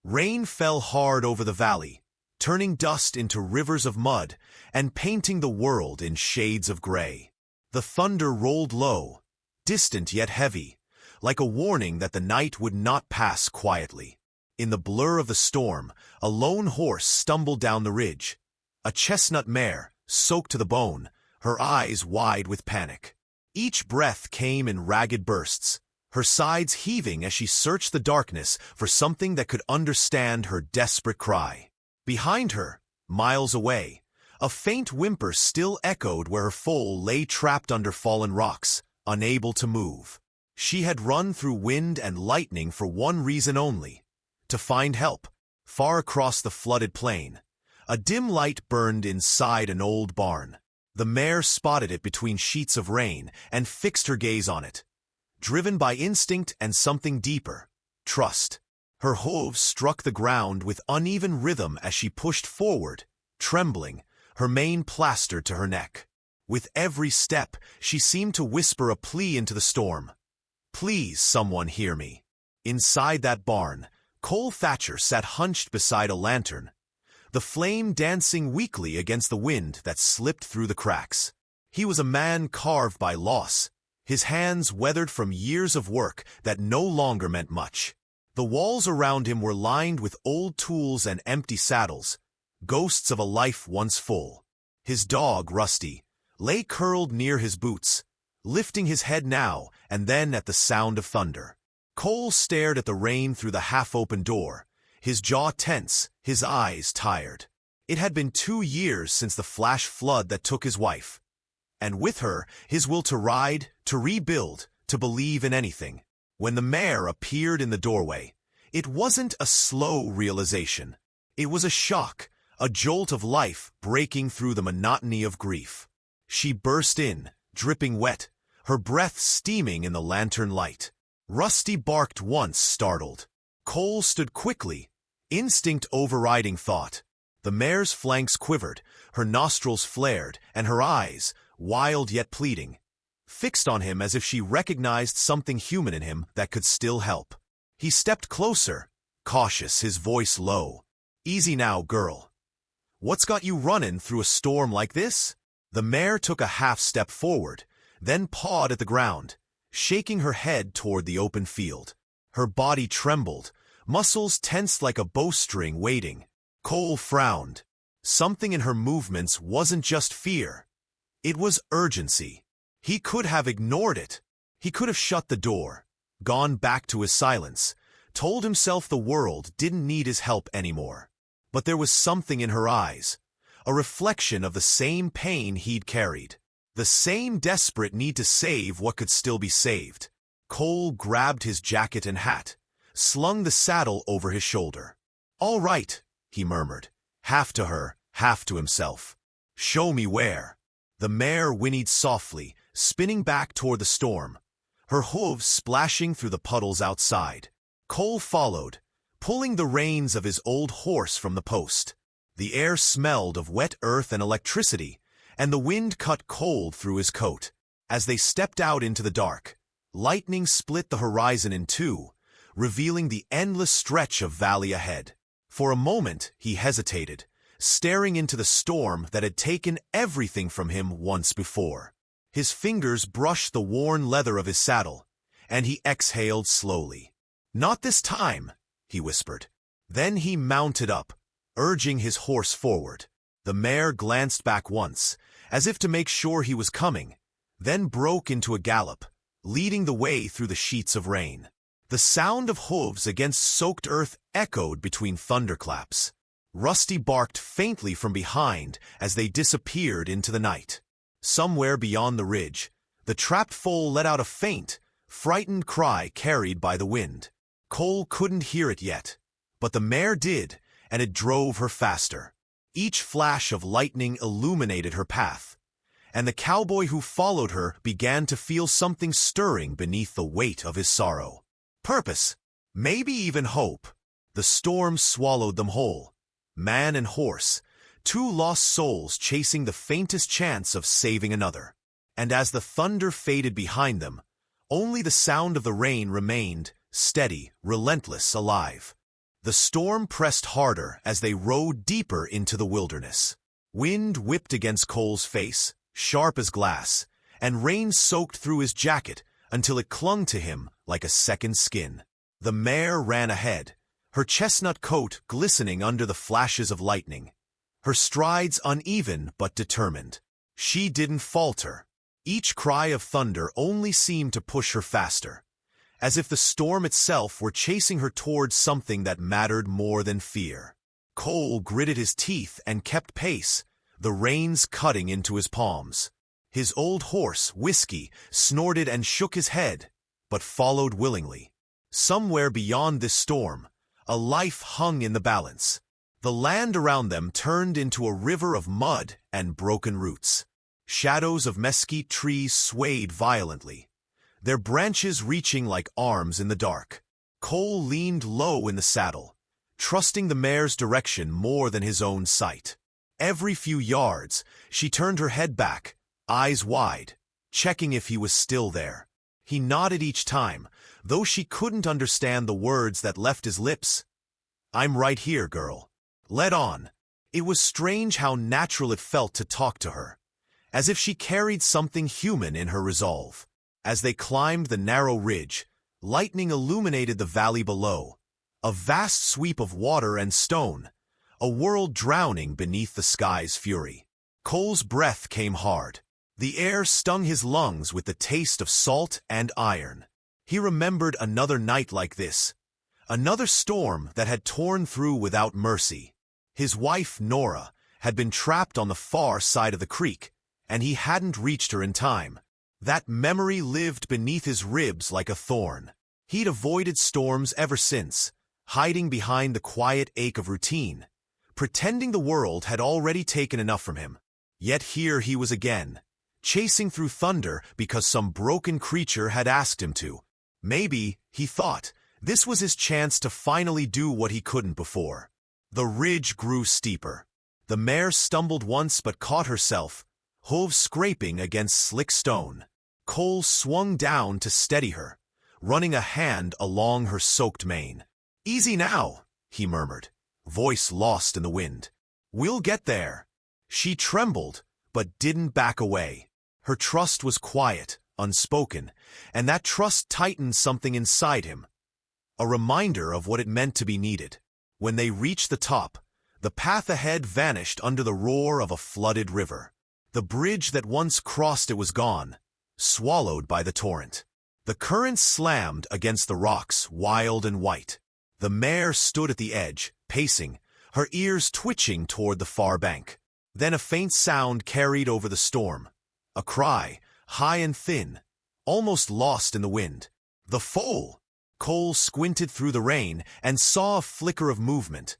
Rain fell hard over the valley, turning dust into rivers of mud and painting the world in shades of gray. The thunder rolled low, distant yet heavy, like a warning that the night would not pass quietly. In the blur of the storm, a lone horse stumbled down the ridge, a chestnut mare, soaked to the bone, her eyes wide with panic. Each breath came in ragged bursts, her sides heaving as she searched the darkness for something that could understand her desperate cry. Behind her, miles away, a faint whimper still echoed where her foal lay trapped under fallen rocks, unable to move. She had run through wind and lightning for one reason only: to find help. Far across the flooded plain, a dim light burned inside an old barn. The mare spotted it between sheets of rain and fixed her gaze on it, driven by instinct and something deeper: trust. Her hooves struck the ground with uneven rhythm as she pushed forward, trembling, her mane plastered to her neck. With every step, she seemed to whisper a plea into the storm. "Please, someone hear me." Inside that barn, Cole Thatcher sat hunched beside a lantern, the flame dancing weakly against the wind that slipped through the cracks. He was a man carved by loss, his hands weathered from years of work that no longer meant much. The walls around him were lined with old tools and empty saddles, ghosts of a life once full. His dog, Rusty, lay curled near his boots, lifting his head now and then at the sound of thunder. Cole stared at the rain through the half-open door, his jaw tense, his eyes tired. It had been 2 years since the flash flood that took his wife, and with her, his will to ride, to rebuild, to believe in anything. When the mare appeared in the doorway, it wasn't a slow realization. It was a shock, a jolt of life breaking through the monotony of grief. She burst in, dripping wet, her breath steaming in the lantern light. Rusty barked once, startled. Cole stood quickly, instinct overriding thought. The mare's flanks quivered, her nostrils flared, and her eyes, wild yet pleading, fixed on him as if she recognized something human in him that could still help. He stepped closer, cautious, his voice low. "Easy now, girl. What's got you running through a storm like this?" The mare took a half-step forward, then pawed at the ground, shaking her head toward the open field. Her body trembled, muscles tensed like a bowstring waiting. Cole frowned. Something in her movements wasn't just fear. It was urgency. He could have ignored it. He could have shut the door, gone back to his silence, told himself the world didn't need his help anymore. But there was something in her eyes, a reflection of the same pain he'd carried, the same desperate need to save what could still be saved. Cole grabbed his jacket and hat, slung the saddle over his shoulder. "All right," he murmured, half to her, half to himself. "Show me where." The mare whinnied softly, spinning back toward the storm, her hooves splashing through the puddles outside. Cole followed, pulling the reins of his old horse from the post. The air smelled of wet earth and electricity, and the wind cut cold through his coat. As they stepped out into the dark, lightning split the horizon in two, revealing the endless stretch of valley ahead. For a moment, he hesitated, staring into the storm that had taken everything from him once before. His fingers brushed the worn leather of his saddle, and he exhaled slowly. "Not this time," he whispered. Then he mounted up, urging his horse forward. The mare glanced back once, as if to make sure he was coming, then broke into a gallop, leading the way through the sheets of rain. The sound of hooves against soaked earth echoed between thunderclaps. Rusty barked faintly from behind as they disappeared into the night. Somewhere beyond the ridge, the trapped foal let out a faint, frightened cry carried by the wind. Cole couldn't hear it yet, but the mare did, and it drove her faster. Each flash of lightning illuminated her path, and the cowboy who followed her began to feel something stirring beneath the weight of his sorrow. Purpose, maybe even hope. The storm swallowed them whole, man and horse, two lost souls chasing the faintest chance of saving another. And as the thunder faded behind them, only the sound of the rain remained, steady, relentless, alive. The storm pressed harder as they rode deeper into the wilderness. Wind whipped against Cole's face, sharp as glass, and rain soaked through his jacket until it clung to him like a second skin. The mare ran ahead, her chestnut coat glistening under the flashes of lightning, her strides uneven but determined. She didn't falter. Each cry of thunder only seemed to push her faster, as if the storm itself were chasing her towards something that mattered more than fear. Cole gritted his teeth and kept pace, the reins cutting into his palms. His old horse, Whiskey, snorted and shook his head, but followed willingly. Somewhere beyond this storm, a life hung in the balance. The land around them turned into a river of mud and broken roots. Shadows of mesquite trees swayed violently, their branches reaching like arms in the dark. Cole leaned low in the saddle, trusting the mare's direction more than his own sight. Every few yards, she turned her head back, eyes wide, checking if he was still there. He nodded each time, though she couldn't understand the words that left his lips. "I'm right here, girl. Let on." It was strange how natural it felt to talk to her, as if she carried something human in her resolve. As they climbed the narrow ridge, lightning illuminated the valley below, a vast sweep of water and stone, a world drowning beneath the sky's fury. Cole's breath came hard. The air stung his lungs with the taste of salt and iron. He remembered another night like this, another storm that had torn through without mercy. His wife, Nora, had been trapped on the far side of the creek, and he hadn't reached her in time. That memory lived beneath his ribs like a thorn. He'd avoided storms ever since, hiding behind the quiet ache of routine, pretending the world had already taken enough from him. Yet here he was again, chasing through thunder because some broken creature had asked him to. Maybe, he thought, this was his chance to finally do what he couldn't before. The ridge grew steeper. The mare stumbled once but caught herself, hooves scraping against slick stone. Cole swung down to steady her, running a hand along her soaked mane. "Easy now," he murmured, voice lost in the wind. "We'll get there." She trembled, but didn't back away. Her trust was quiet, unspoken, and that trust tightened something inside him, a reminder of what it meant to be needed. When they reached the top, the path ahead vanished under the roar of a flooded river. The bridge that once crossed it was gone, swallowed by the torrent. The current slammed against the rocks, wild and white. The mare stood at the edge, pacing, her ears twitching toward the far bank. Then a faint sound carried over the storm. A cry, high and thin, almost lost in the wind. The foal! Cole squinted through the rain and saw a flicker of movement,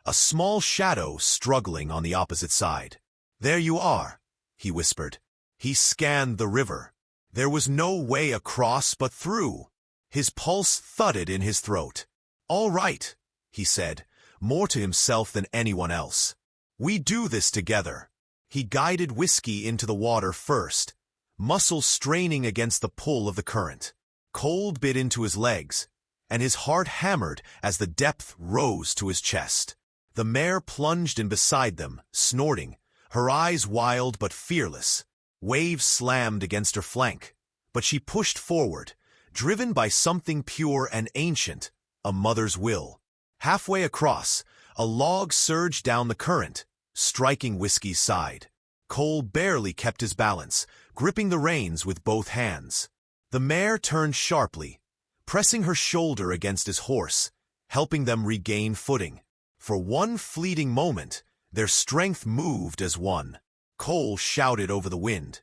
a small shadow struggling on the opposite side. "There you are," he whispered. He scanned the river. There was no way across but through. His pulse thudded in his throat. "All right," he said, more to himself than anyone else. "We do this together." He guided Whiskey into the water first, muscles straining against the pull of the current. Cold bit into his legs, and his heart hammered as the depth rose to his chest. The mare plunged in beside them, snorting, her eyes wild but fearless. Waves slammed against her flank, but she pushed forward, driven by something pure and ancient, a mother's will. Halfway across, a log surged down the current, striking Whiskey's side. Cole barely kept his balance, gripping the reins with both hands. The mare turned sharply, pressing her shoulder against his horse, helping them regain footing. For one fleeting moment, their strength moved as one. Cole shouted over the wind,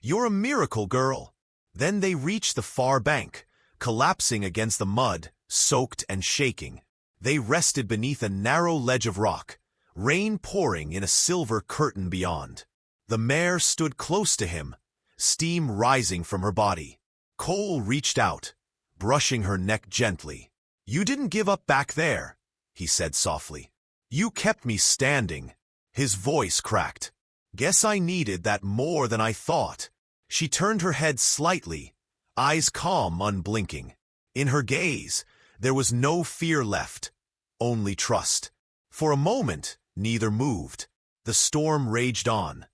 "You're a miracle, girl!" Then they reached the far bank, collapsing against the mud, soaked and shaking. They rested beneath a narrow ledge of rock, rain pouring in a silver curtain beyond. The mare stood close to him, steam rising from her body. Cole reached out, brushing her neck gently. "You didn't give up back there," he said softly. "You kept me standing." His voice cracked. "Guess I needed that more than I thought." She turned her head slightly, eyes calm, unblinking. In her gaze, there was no fear left, only trust. For a moment, neither moved. The storm raged on.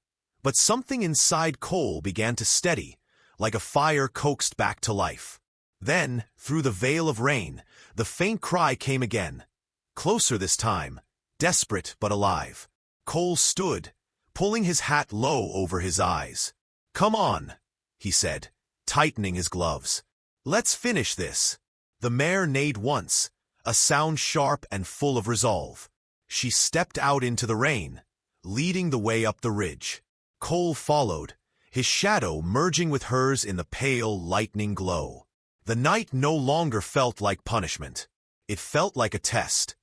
But something inside Cole began to steady, like a fire coaxed back to life. Then, through the veil of rain, the faint cry came again. Closer this time, desperate but alive. Cole stood, pulling his hat low over his eyes. "Come on," he said, tightening his gloves. "Let's finish this." The mare neighed once, a sound sharp and full of resolve. She stepped out into the rain, leading the way up the ridge. Cole followed, his shadow merging with hers in the pale, lightning glow. The night no longer felt like punishment. It felt like a test.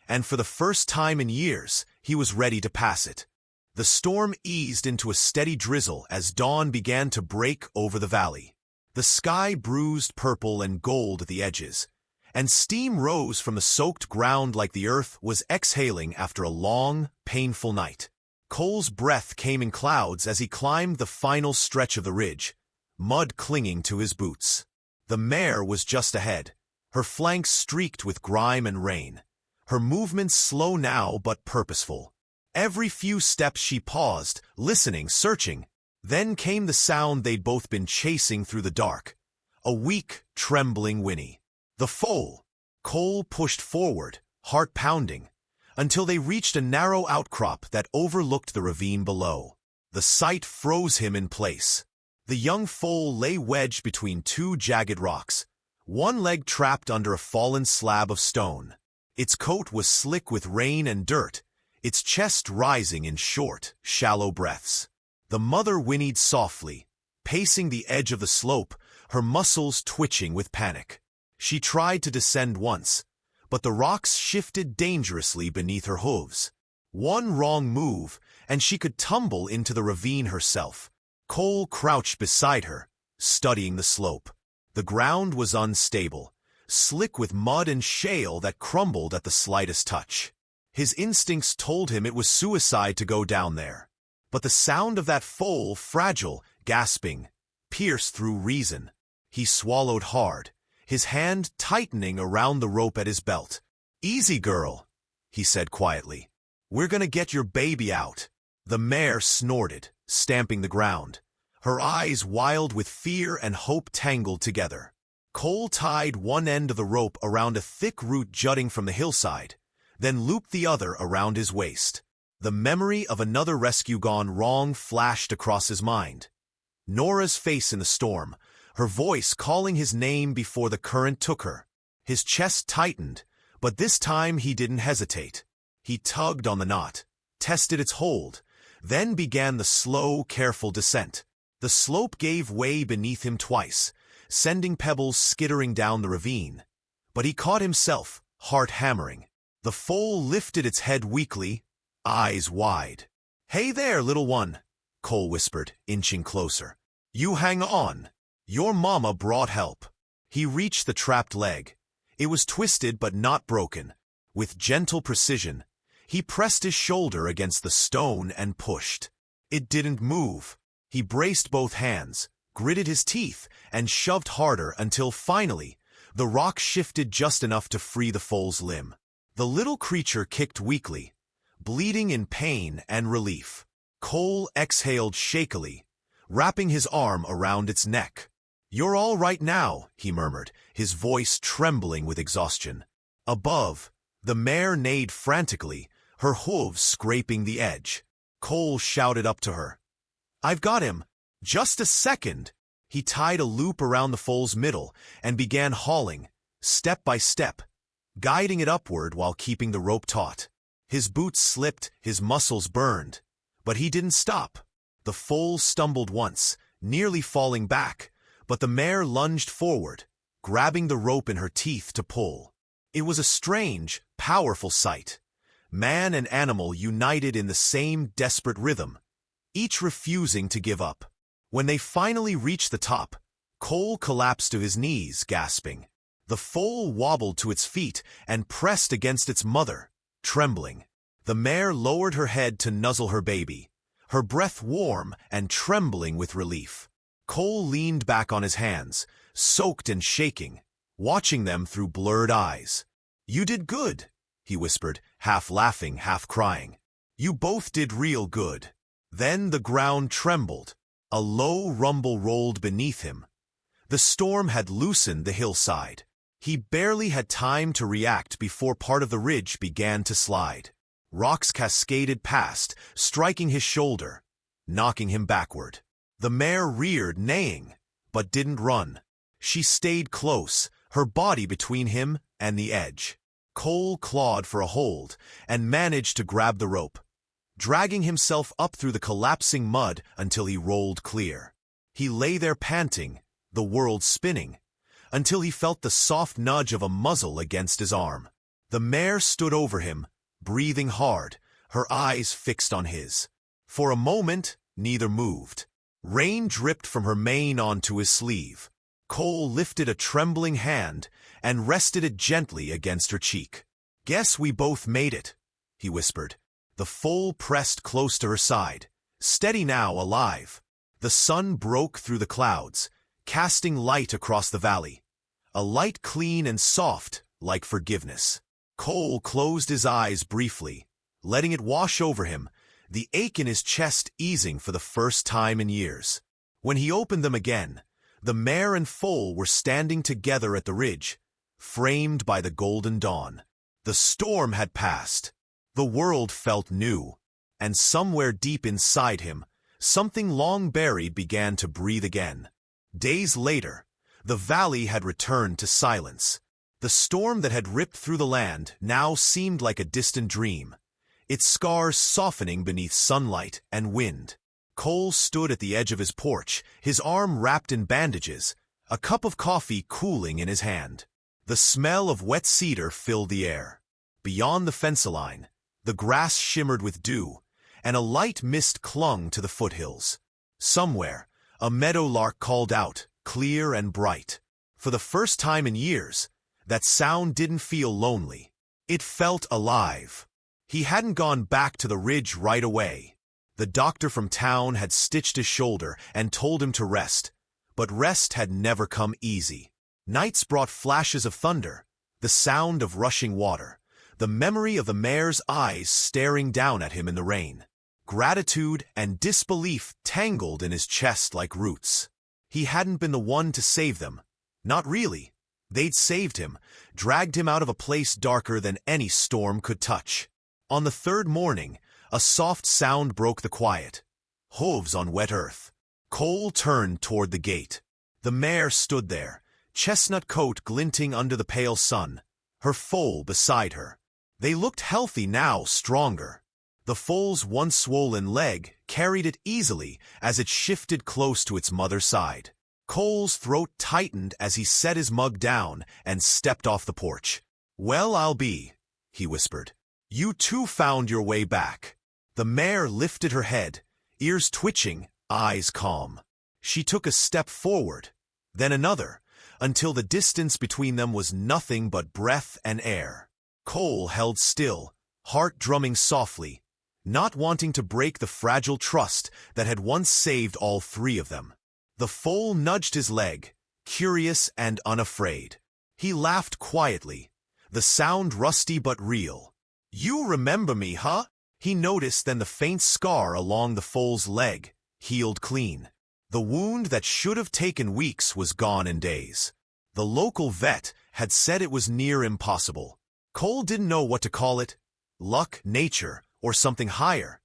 And for the first time in years, he was ready to pass it. The storm eased into a steady drizzle as dawn began to break over the valley. The sky bruised purple and gold at the edges, and steam rose from the soaked ground like the earth was exhaling after a long, painful night. Cole's breath came in clouds as he climbed the final stretch of the ridge, mud clinging to his boots. The mare was just ahead, her flanks streaked with grime and rain, her movements slow now but purposeful. Every few steps she paused, listening, searching. Then came the sound they'd both been chasing through the dark, a weak, trembling whinny. The foal. Cole pushed forward, heart pounding, until they reached a narrow outcrop that overlooked the ravine below. The sight froze him in place. The young foal lay wedged between two jagged rocks, one leg trapped under a fallen slab of stone. Its coat was slick with rain and dirt, its chest rising in short, shallow breaths. The mother whinnied softly, pacing the edge of the slope, her muscles twitching with panic. She tried to descend once, but the rocks shifted dangerously beneath her hooves. One wrong move, and she could tumble into the ravine herself. Cole crouched beside her, studying the slope. The ground was unstable, slick with mud and shale that crumbled at the slightest touch. His instincts told him it was suicide to go down there. But the sound of that foal, fragile, gasping, pierced through reason. He swallowed hard, his hand tightening around the rope at his belt. "Easy, girl," he said quietly. "We're gonna get your baby out." The mare snorted, stamping the ground, her eyes wild with fear and hope tangled together. Cole tied one end of the rope around a thick root jutting from the hillside, then looped the other around his waist. The memory of another rescue gone wrong flashed across his mind. Nora's face in the storm, her voice calling his name before the current took her. His chest tightened, but this time he didn't hesitate. He tugged on the knot, tested its hold, then began the slow, careful descent. The slope gave way beneath him twice, sending pebbles skittering down the ravine. But he caught himself, heart hammering. The foal lifted its head weakly, eyes wide. "Hey there, little one," Cole whispered, inching closer. "You hang on. Your mama brought help." He reached the trapped leg. It was twisted but not broken. With gentle precision, he pressed his shoulder against the stone and pushed. It didn't move. He braced both hands, gritted his teeth, and shoved harder until finally, the rock shifted just enough to free the foal's limb. The little creature kicked weakly, bleeding in pain and relief. Cole exhaled shakily, wrapping his arm around its neck. "You're all right now," he murmured, his voice trembling with exhaustion. Above, the mare neighed frantically, her hooves scraping the edge. Cole shouted up to her. "I've got him. Just a second." He tied a loop around the foal's middle and began hauling, step by step, guiding it upward while keeping the rope taut. His boots slipped, his muscles burned, but he didn't stop. The foal stumbled once, nearly falling back, but the mare lunged forward, grabbing the rope in her teeth to pull. It was a strange, powerful sight. Man and animal united in the same desperate rhythm, each refusing to give up. When they finally reached the top, Cole collapsed to his knees, gasping. The foal wobbled to its feet and pressed against its mother, trembling. The mare lowered her head to nuzzle her baby, her breath warm and trembling with relief. Cole leaned back on his hands, soaked and shaking, watching them through blurred eyes. "You did good," he whispered, half laughing, half crying. "You both did real good." Then the ground trembled. A low rumble rolled beneath him. The storm had loosened the hillside. He barely had time to react before part of the ridge began to slide. Rocks cascaded past, striking his shoulder, knocking him backward. The mare reared, neighing, but didn't run. She stayed close, her body between him and the edge. Cole clawed for a hold and managed to grab the rope, dragging himself up through the collapsing mud until he rolled clear. He lay there panting, the world spinning, until he felt the soft nudge of a muzzle against his arm. The mare stood over him, breathing hard, her eyes fixed on his. For a moment, neither moved. Rain dripped from her mane onto his sleeve. Cole lifted a trembling hand and rested it gently against her cheek. "Guess we both made it," he whispered. The foal pressed close to her side, steady now, alive. The sun broke through the clouds, casting light across the valley. A light clean and soft, like forgiveness. Cole closed his eyes briefly, letting it wash over him, the ache in his chest easing for the first time in years. When he opened them again, the mare and foal were standing together at the ridge, framed by the golden dawn. The storm had passed. The world felt new, and somewhere deep inside him, something long buried began to breathe again. Days later, the valley had returned to silence. The storm that had ripped through the land now seemed like a distant dream, its scars softening beneath sunlight and wind. Cole stood at the edge of his porch, his arm wrapped in bandages, a cup of coffee cooling in his hand. The smell of wet cedar filled the air. Beyond the fence line, the grass shimmered with dew, and a light mist clung to the foothills. Somewhere, a meadowlark called out, clear and bright. For the first time in years, that sound didn't feel lonely. It felt alive. He hadn't gone back to the ridge right away. The doctor from town had stitched his shoulder and told him to rest, but rest had never come easy. Nights brought flashes of thunder, the sound of rushing water, the memory of the mare's eyes staring down at him in the rain. Gratitude and disbelief tangled in his chest like roots. He hadn't been the one to save them. Not really. They'd saved him, dragged him out of a place darker than any storm could touch. On the third morning, a soft sound broke the quiet. Hooves on wet earth. Cole turned toward the gate. The mare stood there, chestnut coat glinting under the pale sun, her foal beside her. They looked healthy now, stronger. The foal's once swollen leg carried it easily as it shifted close to its mother's side. Cole's throat tightened as he set his mug down and stepped off the porch. "Well, I'll be," he whispered. "You too found your way back." The mare lifted her head, ears twitching, eyes calm. She took a step forward, then another, until the distance between them was nothing but breath and air. Cole held still, heart drumming softly, not wanting to break the fragile trust that had once saved all three of them. The foal nudged his leg, curious and unafraid. He laughed quietly, the sound rusty but real. "You remember me, huh?" He noticed then the faint scar along the foal's leg, healed clean. The wound that should have taken weeks was gone in days. The local vet had said it was near impossible. Cole didn't know what to call it, luck, nature, or something higher,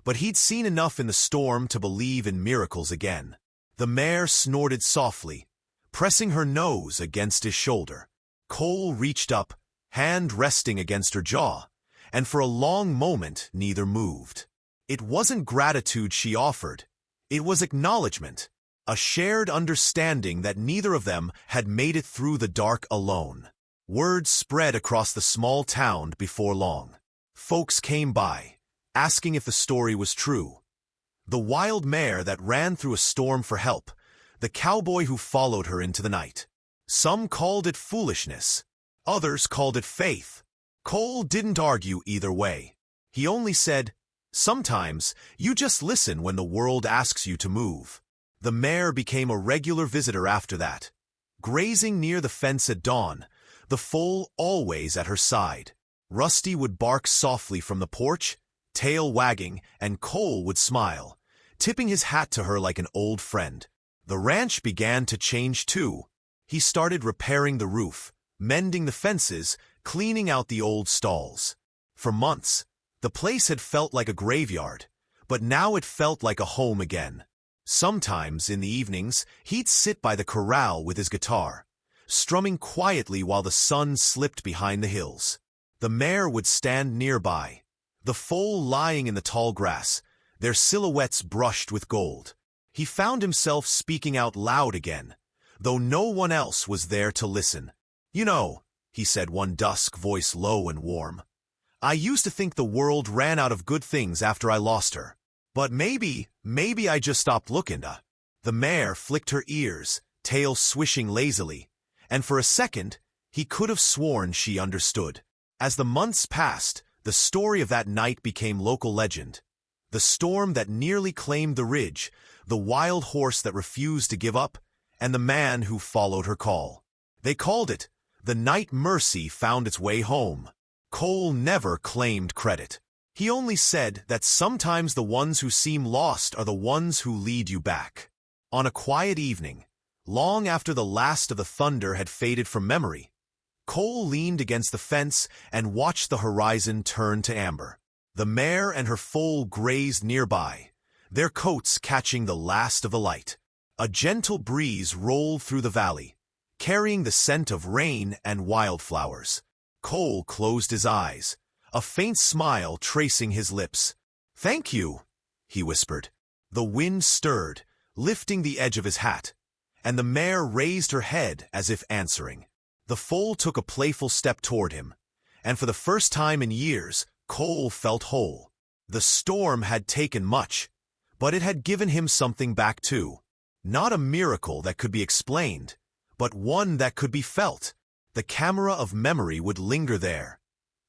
but he'd seen enough in the storm to believe in miracles again. The mare snorted softly, pressing her nose against his shoulder. Cole reached up, hand resting against her jaw, and for a long moment neither moved. It wasn't gratitude she offered, it was acknowledgement, a shared understanding that neither of them had made it through the dark alone. Word spread across the small town before long. Folks came by, asking if the story was true. The wild mare that ran through a storm for help, the cowboy who followed her into the night. Some called it foolishness, others called it faith. Cole didn't argue either way. He only said, "Sometimes you just listen when the world asks you to move." The mare became a regular visitor after that, grazing near the fence at dawn, the foal always at her side. Rusty would bark softly from the porch, tail wagging, and Cole would smile, tipping his hat to her like an old friend. The ranch began to change too. He started repairing the roof, mending the fences, cleaning out the old stalls. For months, the place had felt like a graveyard, but now it felt like a home again. Sometimes, in the evenings, he'd sit by the corral with his guitar, strumming quietly while the sun slipped behind the hills. The mare would stand nearby, the foal lying in the tall grass, their silhouettes brushed with gold. He found himself speaking out loud again, though no one else was there to listen. "You know," he said one dusk, voice low and warm, "I used to think the world ran out of good things after I lost her. But maybe I just stopped looking." The mare flicked her ears, tail swishing lazily, and for a second, he could have sworn she understood. As the months passed, the story of that night became local legend. The storm that nearly claimed the ridge, the wild horse that refused to give up, and the man who followed her call. They called it the night Mercy found its way home. Cole never claimed credit. He only said that sometimes the ones who seem lost are the ones who lead you back. On a quiet evening, long after the last of the thunder had faded from memory, Cole leaned against the fence and watched the horizon turn to amber. The mare and her foal grazed nearby, their coats catching the last of the light. A gentle breeze rolled through the valley, carrying the scent of rain and wildflowers. Cole closed his eyes, a faint smile tracing his lips. "Thank you," he whispered. The wind stirred, lifting the edge of his hat, and the mare raised her head as if answering. The foal took a playful step toward him, and for the first time in years, Cole felt whole. The storm had taken much, but it had given him something back too. Not a miracle that could be explained, but one that could be felt. The camera of memory would linger there.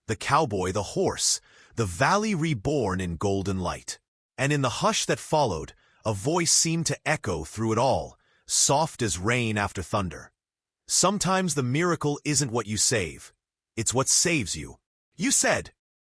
The cowboy, the horse, the valley reborn in golden light. And in the hush that followed, a voice seemed to echo through it all, soft as rain after thunder. "Sometimes the miracle isn't what you save, it's what saves you." "You said,"